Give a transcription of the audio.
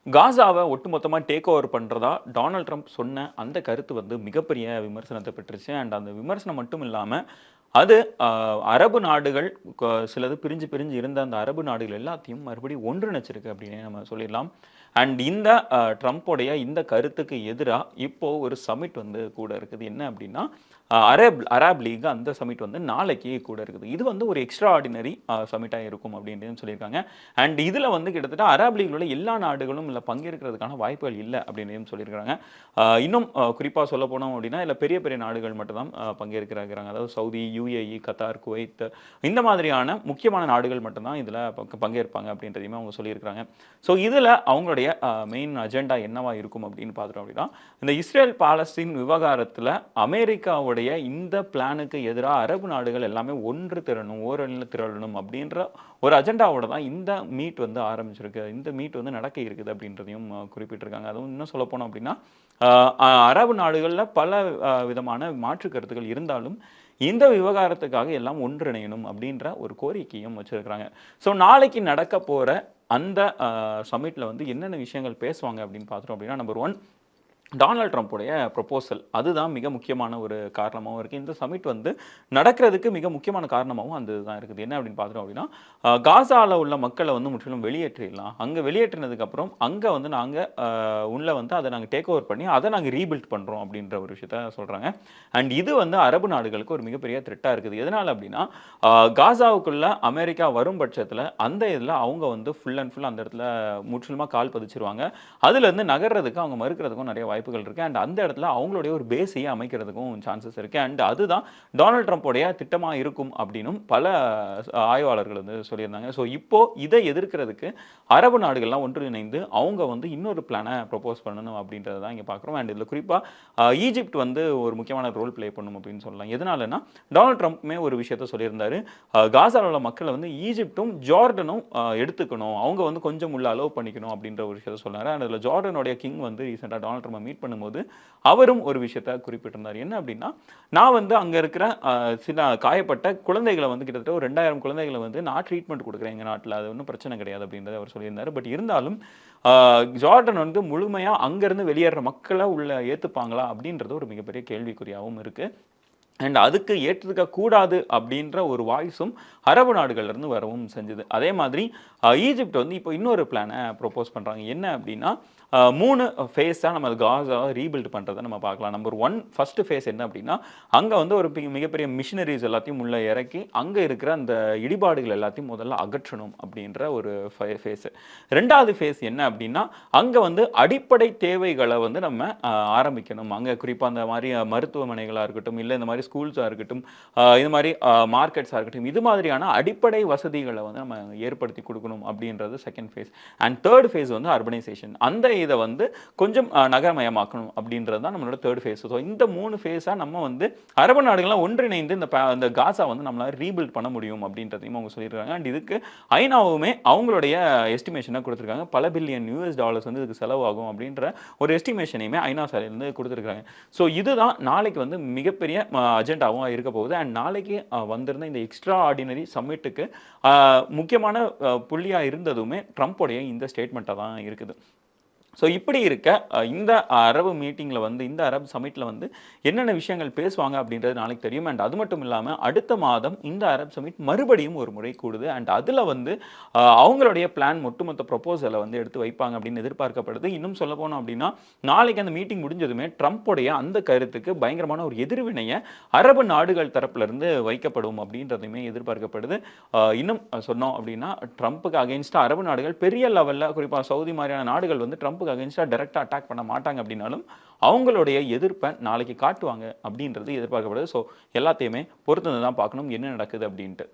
காசாவை ஒட்டுமொத்தமா take over பண்றதா Donald Trump சொன்ன அந்த கருத்து வந்து மிகப்பெரிய விமர்சனத்தை பெற்றுச்சு. அண்ட் அந்த விமர்சனம் மட்டும் இல்லாம, அது அரபு நாடுகள் சிலது பிரிஞ்சு பிரிஞ்சு இருந்த அந்த அரபு நாடுகள் எல்லாத்தையும் மறுபடியும் ஒன்றிணைச்சிருக்கு அப்படின்னே நம்ம சொல்லிடலாம். அண்ட் இந்த ட்ரம்ப்போடைய இந்த கருத்துக்கு எதிரா இப்போ ஒரு சமிட் வந்து கூட இருக்குது. என்ன அப்படின்னா, அராப் லீக் அந்த சமிட் வந்து நாளைக்கு கூட இருக்குது. இது வந்து ஒரு எக்ஸ்ட்ரா ஆர்டினரி சமிட்டா இருக்கும் அப்படின்னு சொல்லியிருக்காங்க. அண்ட் இதுல வந்து கிட்டத்தட்ட அராப் லீக்ல உள்ள எல்லா நாடுகளும் இதுல பங்கேற்கிறதுக்கான வாய்ப்புகள் இல்ல அப்படின்னு சொல்லியிருக்காங்க. இன்னும் குறிப்பா சொல்ல போனோம் அப்படின்னா, இதுல பெரிய பெரிய நாடுகள் மட்டும் தான் பங்கேற்கிறாங்க. அதாவது சவுதி, யுஏஇ, கத்தார், குவைத் இந்த மாதிரியான முக்கியமான நாடுகள் மட்டும் தான் இதுல பங்கேற்பாங்க அப்படின்றதையுமே அவங்க சொல்லியிருக்காங்க. ஸோ இதுல அவங்களுடைய மெயின் அஜெண்டா என்னவா இருக்கும் அப்படின்னு பார்த்துட்டோம் அப்படின்னா, இந்த இஸ்ரேல் பாலஸ்தீன் விவகாரத்துல அமெரிக்காவுடைய இந்த பிளானுக்கு எதிராக அரபு நாடுகள் எல்லாமே ஒன்று திரணும், ஓரணியில் திரளணும் அப்படின்ற ஒரு அஜெண்டாவோட தான் இந்த மீட் வந்து ஆரம்பிச்சிருக்கு. இந்த மீட் வந்து நடக்க இருக்குது அப்படின்றதையும் குறிப்பிட்டிருக்காங்க. அதுவும் இன்னும் சொல்ல போனோம் அப்படின்னா, அரபு நாடுகளில் பல விதமான மாற்று கருத்துக்கள் இருந்தாலும் இந்த விவகாரத்துக்காக எல்லாம் ஒன்றிணையணும் அப்படின்ற ஒரு கோரிக்கையும் வச்சிருக்கிறாங்க. ஸோ நாளைக்கு நடக்க போற அந்த சமிட்ல வந்து என்னென்ன விஷயங்கள் பேசுவாங்க அப்படின்னு பார்த்துட்டோம் அப்படின்னா, நம்பர் 1 டொனால்ட் ட்ரம்ப்புடைய ப்ரொபோசல். அதுதான் மிக முக்கியமான ஒரு காரணமாகவும் இருக்குது. இந்த சமிட் வந்து நடக்கிறதுக்கு மிக முக்கியமான காரணமாகவும் அந்த இதுதான் இருக்குது. என்ன அப்படின்னு பார்த்துட்டோம் அப்படின்னா, காசாவில் உள்ள மக்களை வந்து முற்றிலும் வெளியேற்றிடலாம். அங்கே வெளியேற்றினதுக்கப்புறம் அங்கே வந்து நாங்கள் உள்ள வந்து அதை நாங்கள் டேக் ஓவர் பண்ணி அதை நாங்கள் ரீபில்ட் பண்ணுறோம் அப்படின்ற ஒரு விஷயத்த சொல்கிறாங்க. அண்ட் இது வந்து அரபு நாடுகளுக்கு ஒரு மிகப்பெரிய த்ரெட்டாக இருக்குது. எதனால் அப்படின்னா, காசாவுக்குள்ள அமெரிக்கா வரும் பட்சத்தில் அந்த இதில் அவங்க வந்து ஃபுல் அண்ட் ஃபுல் அந்த இடத்துல முற்றிலுமாக கால் பதிச்சிருவாங்க. அதுலேருந்து நகர்றதுக்கு அவங்க மறுக்கிறதுக்கும் நிறைய வாய்ப்புகள் இருக்கு. அண்ட் அந்த இடத்துல அவங்களுடைய ஒரு பேஸையே அமைக்கிறதுக்கும் சான்சஸ் இருக்கு. அண்ட் அதுதான் டொனால்ட் ட்ரம்ப்போடைய திட்டமா இருக்கும் அப்படின்னும் பல ஆய்வாளர்கள் வந்து சொல்லியிருந்தாங்க. ஸோ இப்போ இதை எதிர்க்கிறதுக்கு அரபு நாடுகள்லாம் ஒன்றிணைந்து அவங்க வந்து இன்னொரு பிளானை ப்ரொபோஸ் பண்ணணும் அப்படின்றத தான் இங்கே பார்க்குறோம். அண்ட் இதில் குறிப்பாக ஈஜிப்ட் வந்து ஒரு முக்கியமான ரோல் பிளே பண்ணும் அப்படின்னு சொல்லலாம். எதனாலன்னா, டொனால்ட் ட்ரம்ப்மே ஒரு விஷயத்த சொல்லியிருந்தாரு. காசாவில் உள்ள மக்களை வந்து ஈஜிப்டும் ஜார்டனும் எடுத்துக்கணும், அவங்க வந்து கொஞ்சம் உள்ள அலோவ் பண்ணிக்கணும் அப்படின்ற ஒரு விஷயத்த சொன்னார். அண்ட் அதில் ஜார்டனுடைய கிங் வந்து ரீசெண்டாக டொனால்ட் ட்ரம்ப் மீட் பண்ணும்போது அவரும் ஒரு விஷயத்தை குறிப்பிட்டிருந்தார். என்ன அப்படின்னா, நான் வந்து அங்கே இருக்கிற சில காயப்பட்ட குழந்தைகளை வந்து கிட்டத்தட்ட ஒரு 2000 குழந்தைகளை வந்து நான் ட்ரீட்மெண்ட் கொடுக்குறேன் எங்கள் நாட்டில், அது ஒன்றும் பிரச்சனை கிடையாது அப்படின்றத அவர் சொல்லியிருந்தார். பட் இருந்தாலும் ஜார்டன் வந்து முழுமையாக அங்கேருந்து வெளியேற மக்களை உள்ள ஏற்றுப்பாங்களா அப்படின்றது ஒரு மிகப்பெரிய கேள்விக்குறியாகவும் இருக்குது. அண்ட் அதுக்கு ஏற்றிருக்க கூடாது அப்படின்ற ஒரு வாய்ஸும் அரபு நாடுகள்லேருந்து வரவும் செஞ்சுது. அதே மாதிரி ஈஜிப்ட் வந்து இப்போ இன்னொரு பிளானை ப்ரொப்போஸ் பண்ணுறாங்க. என்ன அப்படின்னா, 3 ஃபேஸாக நம்ம காசாவை ரீபில்ட் பண்ணுறதை நம்ம பார்க்கலாம். நம்பர் 1 ஃபஸ்ட்டு ஃபேஸ் என்ன அப்படின்னா, அங்கே வந்து ஒரு மிகப்பெரிய மிஷினரிஸ் எல்லாத்தையும் உள்ளே இறக்கி அங்கே இருக்கிற அந்த இடிபாடுகள் எல்லாத்தையும் முதல்ல அகற்றணும் அப்படின்ற ஒரு ஃபேஸு. 2வது ஃபேஸ் என்ன அப்படின்னா, அங்கே வந்து அடிப்படை தேவைகளை வந்து நம்ம ஆரம்பிக்கணும். அங்கே குறிப்பாக அந்த மாதிரி மருத்துவமனைகளாக இருக்கட்டும், இல்லை இந்த மாதிரி ஸ்கூல்ஸாக இருக்கட்டும், இது மாதிரி மார்க்கெட்ஸாக இருக்கட்டும், இது மாதிரியான அடிப்படை வசதிகளை வந்து நம்ம ஏற்படுத்தி கொடுக்கணும் அப்படின்றது second phase. And third face வந்து அர்பனைசேஷன். அந்த இதை வந்து கொஞ்சம் நகரமயமாக்கணும் அப்படின்றது தான் நம்மளோட தேர்ட் ஃபேஸ். ஸோ இந்த 3 ஃபேஸாக நம்ம வந்து அரபு நாடுகள்லாம் ஒன்றிணைந்து இந்த காசா வந்து நம்மளால் ரீபில்ட் பண்ண முடியும் அப்படின்றதையும் அவங்க சொல்லியிருக்காங்க. அண்ட் இதுக்கு ஐநாவுமே அவங்களுடைய எஸ்டிமேஷனை கொடுத்துருக்காங்க. பல பில்லியன் US டாலர்ஸ் வந்து இதுக்கு செலவாகும் அப்படின்ற ஒரு எஸ்டிமேஷனையுமே ஐநா சாலையிலேருந்து கொடுத்துருக்காங்க. ஸோ இதுதான் நாளைக்கு வந்து மிகப்பெரிய அஜெண்டாவும் இருக்க போகுது. அண்ட் நாளைக்கு வந்திருந்த இந்த எக்ஸ்ட்ரா ஆர்டினரி சம்மிட்டுக்கு முக்கியமான புள்ளியாக இருந்ததுமே ட்ரம்ப்போடைய இந்த ஸ்டேட்மெண்ட்டாக தான் இருக்குது. ஸோ இப்படி இருக்க இந்த அரபு மீட்டிங்கில் வந்து இந்த அரபு சமிட்டில் வந்து என்னென்ன விஷயங்கள் பேசுவாங்க அப்படின்றது நாளைக்கு தெரியும். அண்ட் அது மட்டும் இல்லாமல் அடுத்த மாதம் இந்த அரபு சமிட் மறுபடியும் ஒரு முறை கூடுது. அண்ட் அதில் வந்து அவங்களுடைய பிளான் ஒட்டுமொத்த ப்ரொபோசலை வந்து எடுத்து வைப்பாங்க அப்படின்னு எதிர்பார்க்கப்படுது. இன்னும் சொல்ல போனோம் அப்படின்னா, நாளைக்கு அந்த மீட்டிங் முடிஞ்சதுமே ட்ரம்ப்போடைய அந்த கருத்துக்கு பயங்கரமான ஒரு எதிர்வினையை அரபு நாடுகள் தரப்பிலிருந்து வைக்கப்படும் அப்படின்றதையுமே எதிர்பார்க்கப்படுது. இன்னும் சொன்னோம் அப்படின்னா, ட்ரம்ப்புக்கு அகெயின்ஸ்டாக அரபு நாடுகள் பெரிய லெவலில் குறிப்பாக சவுதி மாதிரியான நாடுகள் வந்து ட்ரம்ப் அகைன்ஸ்டா டைரக்டா அட்டாக் பண்ண மாட்டாங்க அப்படின்னாலும் அவங்களுடைய எதிர்ப்பை நாளைக்கு காட்டுவாங்க அப்படின்றது எதிர்பார்க்கப்படுது. ஸோ எல்லாத்தையுமே பொறுத்து தான் பார்க்கணும் என்ன நடக்குது அப்படின்ட்டு.